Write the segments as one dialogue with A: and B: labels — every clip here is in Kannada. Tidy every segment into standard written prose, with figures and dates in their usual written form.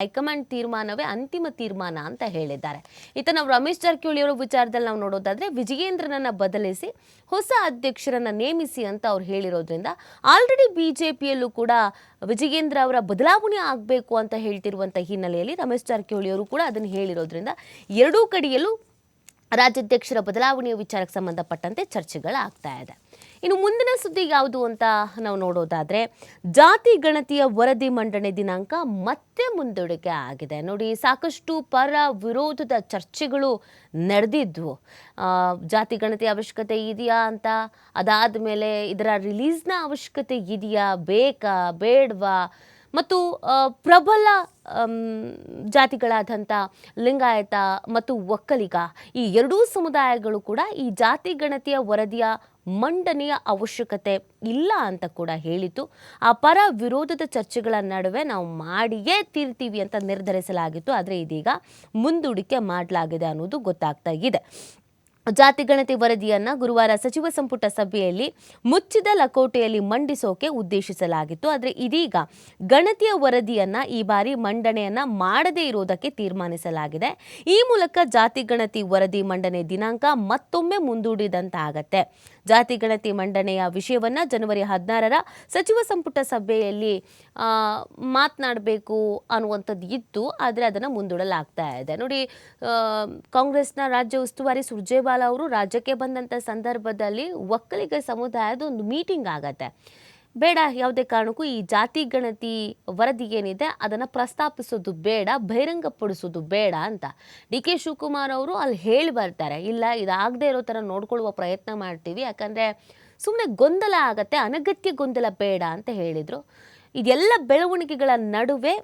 A: ಹೈಕಮಾಂಡ್ ತೀರ್ಮಾನವೇ ಅಂತಿಮ ತೀರ್ಮಾನ ಅಂತ ಹೇಳಿದ್ದಾರೆ. ಇತ್ತ ನಾವು ರಮೇಶ್ ಜಾರಕಿಹೊಳಿ ಅವರ ವಿಚಾರದಲ್ಲಿ ನಾವು ನೋಡೋದಾದ್ರೆ ವಿಜಯೇಂದ್ರನನ್ನ ಬದಲಿಸಿ ಹೊಸ ಅಧ್ಯಕ್ಷರನ್ನ ನೇಮಿಸಿ ಅಂತ ಅವ್ರು ಹೇಳಿರೋದ್ರಿಂದ ಆಲ್ರೆಡಿ ಬಿಜೆಪಿಯಲ್ಲೂ ಕೂಡ ವಿಜಯೇಂದ್ರ ಅವರ ಬದಲಾವಣೆ ಆಗಬೇಕು ಅಂತ ಹೇಳ್ತಿರುವಂತ ಹಿನ್ನೆಲೆಯಲ್ಲಿ ರಮೇಶ್ ಜಾರಕಿಹೊಳಿ ಅವರು ಕೂಡ ಅದನ್ನು ಹೇಳಿರೋದ್ರಿಂದ ಎರಡೂ ಕಡೆಯಲ್ಲೂ ರಾಜ್ಯಾಧ್ಯಕ್ಷರ ಬದಲಾವಣೆಯ ವಿಚಾರಕ್ಕೆ ಸಂಬಂಧಪಟ್ಟಂತೆ ಚರ್ಚೆಗಳಾಗ್ತಾ ಇದೆ. ಇನ್ನು ಮುಂದಿನ ಸುದ್ದಿ ಯಾವುದು ಅಂತ ನಾವು ನೋಡೋದಾದ್ರೆ ಜಾತಿ ಗಣತಿಯ ವರದಿ ಮಂಡನೆ ದಿನಾಂಕ ಮತ್ತೆ ಮುಂದೂಡಿಕೆ ಆಗಿದೆ. ನೋಡಿ, ಸಾಕಷ್ಟು ಪರ ವಿರೋಧದ ಚರ್ಚೆಗಳು ನಡೆದಿದ್ವು. ಜಾತಿ ಗಣತಿ ಅವಶ್ಯಕತೆ ಇದೆಯಾ ಅಂತ, ಅದಾದ ಮೇಲೆ ಇದರ ರಿಲೀಸ್ನ ಅವಶ್ಯಕತೆ ಇದೆಯಾ, ಬೇಕಾ ಬೇಡವಾ, ಮತ್ತು ಪ್ರಬಲ ಜಾತಿಗಳಾದಂಥ ಲಿಂಗಾಯತ ಮತ್ತು ಒಕ್ಕಲಿಗ ಈ ಎರಡೂ ಸಮುದಾಯಗಳು ಕೂಡ ಈ ಜಾತಿ ಗಣತಿಯ ವರದಿಯ ಮಂಡನೆಯ ಅವಶ್ಯಕತೆ ಇಲ್ಲ ಅಂತ ಕೂಡ ಹೇಳಿತು. ಆ ಪರ ವಿರೋಧದ ಚರ್ಚೆಗಳ ನಡುವೆ ನಾವು ಮಾಡಿಯೇ ತೀರ್ತೀವಿ ಅಂತ ನಿರ್ಧರಿಸಲಾಗಿತ್ತು. ಆದರೆ ಇದೀಗ ಮುಂದೂಡಿಕೆ ಮಾಡಲಾಗಿದೆ ಅನ್ನೋದು ಗೊತ್ತಾಗ್ತಾ ಇದೆ. ಜಾತಿ ಗಣತಿ ವರದಿಯನ್ನು ಗುರುವಾರ ಸಚಿವ ಸಂಪುಟ ಸಭೆಯಲ್ಲಿ ಮುಚ್ಚಿದ ಲಕೋಟೆಯಲ್ಲಿ ಮಂಡಿಸೋಕೆ ಉದ್ದೇಶಿಸಲಾಗಿತ್ತು. ಆದರೆ ಇದೀಗ ಗಣತಿಯ ವರದಿಯನ್ನು ಈ ಬಾರಿ ಮಂಡನೆಯನ್ನ ಮಾಡದೇ ಇರೋದಕ್ಕೆ ತೀರ್ಮಾನಿಸಲಾಗಿದೆ. ಈ ಮೂಲಕ ಜಾತಿ ಗಣತಿ ವರದಿ ಮಂಡನೆ ದಿನಾಂಕ ಮತ್ತೊಮ್ಮೆ ಮುಂದೂಡಿದಂತಾಗತ್ತೆ. ಜಾತಿ ಗಣತಿ ಮಂಡನೆಯ ವಿಷಯವನ್ನು ಜನವರಿ 16ರ ಸಚಿವ ಸಂಪುಟ ಸಭೆಯಲ್ಲಿ ಮಾತನಾಡಬೇಕು ಅನ್ನುವಂಥದ್ದು ಇತ್ತು. ಆದರೆ ಅದನ್ನು ಮುಂದೂಡಲಾಗ್ತಾ ಇದೆ. ನೋಡಿ, ಕಾಂಗ್ರೆಸ್ನ ರಾಜ್ಯ ಉಸ್ತುವಾರಿ ಸುರ್ಜೇವಾಲಾ ಅವರು ರಾಜ್ಯಕ್ಕೆ ಬಂದಂಥ ಸಂದರ್ಭದಲ್ಲಿ ಒಕ್ಕಲಿಗ ಸಮುದಾಯದ ಒಂದು ಮೀಟಿಂಗ್ ಆಗತ್ತೆ. ಬೇಡ, ಯಾವುದೇ ಕಾರಣಕ್ಕೂ ಈ ಜಾತಿ ಗಣತಿ ವರದಿ ಏನಿದೆ ಅದನ್ನು ಪ್ರಸ್ತಾಪಿಸೋದು ಬೇಡ, ಬಹಿರಂಗಪಡಿಸೋದು ಬೇಡ ಅಂತ ಡಿ.ಕೆ. ಶಿವಕುಮಾರ್ ಅವರು ಅಲ್ಲಿ ಹೇಳಿ ಬರ್ತಾರೆ. ಇಲ್ಲ, ಇದಾಗದೇ ಇರೋ ಥರ ನೋಡ್ಕೊಳ್ಳುವ ಪ್ರಯತ್ನ ಮಾಡ್ತೀವಿ, ಯಾಕಂದರೆ ಸುಮ್ಮನೆ ಗೊಂದಲ ಆಗತ್ತೆ, ಅನಗತ್ಯ ಗೊಂದಲ ಬೇಡ ಅಂತ ಹೇಳಿದರು. ಇದೆಲ್ಲ ಬೆಳವಣಿಗೆಗಳ ನಡುವೆ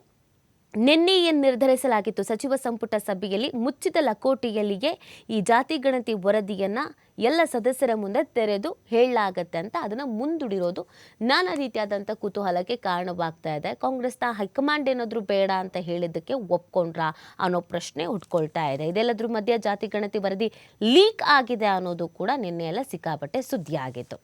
A: ನಿನ್ನೆ ಏನು ನಿರ್ಧರಿಸಲಾಗಿತ್ತು ಸಚಿವ ಸಂಪುಟ ಸಭೆಯಲ್ಲಿ ಮುಚ್ಚಿದ ಲಕೋಟೆಯಲ್ಲಿಯೇ ಈ ಜಾತಿ ಗಣತಿ ವರದಿಯನ್ನು ಎಲ್ಲ ಸದಸ್ಯರ ಮುಂದೆ ತೆರೆದು ಹೇಳಲಾಗತ್ತೆ ಅಂತ ಅದನ್ನು ಮುಂದೂಡಿರೋದು ನಾನಾ ರೀತಿಯಾದಂಥ ಕುತೂಹಲಕ್ಕೆ ಕಾರಣವಾಗ್ತಾ ಇದೆ. ಕಾಂಗ್ರೆಸ್ನ ಹೈಕಮಾಂಡ್ ಏನಾದರೂ ಬೇಡ ಅಂತ ಹೇಳಿದ್ದಕ್ಕೆ ಒಪ್ಕೊಂಡ್ರಾ ಅನ್ನೋ ಪ್ರಶ್ನೆ ಹುಟ್ಕೊಳ್ತಾ ಇದೆ. ಇದೆಲ್ಲದ್ರ ಮಧ್ಯೆ ಜಾತಿ ಗಣತಿ ವರದಿ ಲೀಕ್ ಆಗಿದೆ ಅನ್ನೋದು ಕೂಡ ನಿನ್ನೆ ಎಲ್ಲ ಸಿಕ್ಕಾಪಟ್ಟೆ ಸುದ್ದಿ ಆಗಿತ್ತು.